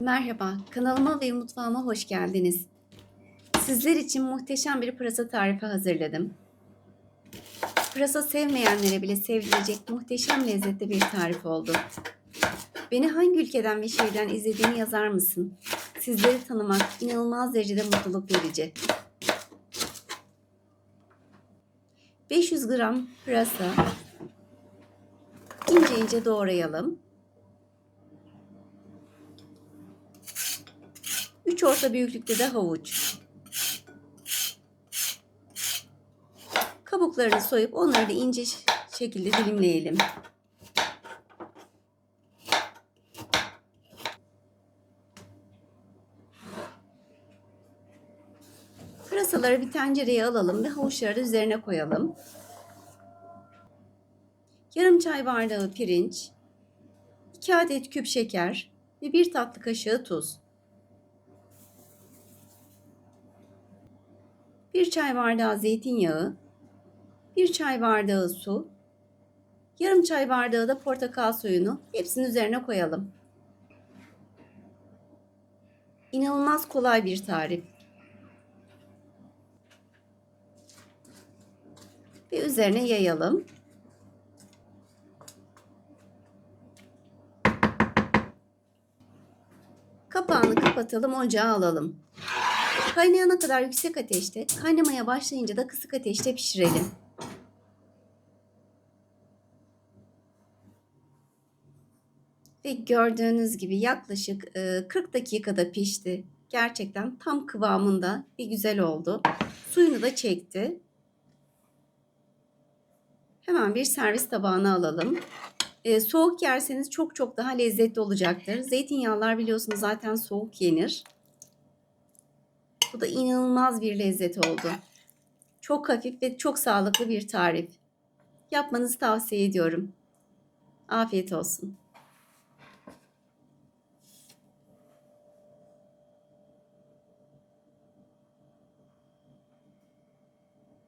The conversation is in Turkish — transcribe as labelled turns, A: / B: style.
A: Merhaba, kanalıma ve mutfağıma hoş geldiniz. Sizler için muhteşem bir pırasa tarifi hazırladım. Pırasa sevmeyenlere bile sevdirecek muhteşem lezzetli bir tarif oldu. Beni hangi ülkeden ve şehirden izlediğini yazar mısın? Sizleri tanımak inanılmaz derecede mutluluk verici. 500 gram pırasa ince ince doğrayalım. 3 orta büyüklükte de havuç. Kabuklarını soyup onları da ince şekilde dilimleyelim. Pırasaları bir tencereye alalım ve havuçları da üzerine koyalım. Yarım çay bardağı pirinç, 2 adet küp şeker ve 1 tatlı kaşığı tuz. 1 çay bardağı zeytinyağı, 1 çay bardağı su, yarım çay bardağı da portakal suyunu hepsinin üzerine koyalım. İnanılmaz kolay bir tarif. Ve üzerine yayalım. Kapağını kapatalım, ocağa alalım. Kaynayana kadar yüksek ateşte, kaynamaya başlayınca da kısık ateşte pişirelim. Ve gördüğünüz gibi yaklaşık 40 dakikada pişti. Gerçekten tam kıvamında bir güzel oldu. Suyunu da çekti. Hemen bir servis tabağına alalım. Soğuk yerseniz çok çok daha lezzetli olacaktır. Zeytinyağlar biliyorsunuz zaten soğuk yenir. Bu da inanılmaz bir lezzet oldu. Çok hafif ve çok sağlıklı bir tarif. Yapmanızı tavsiye ediyorum. Afiyet olsun.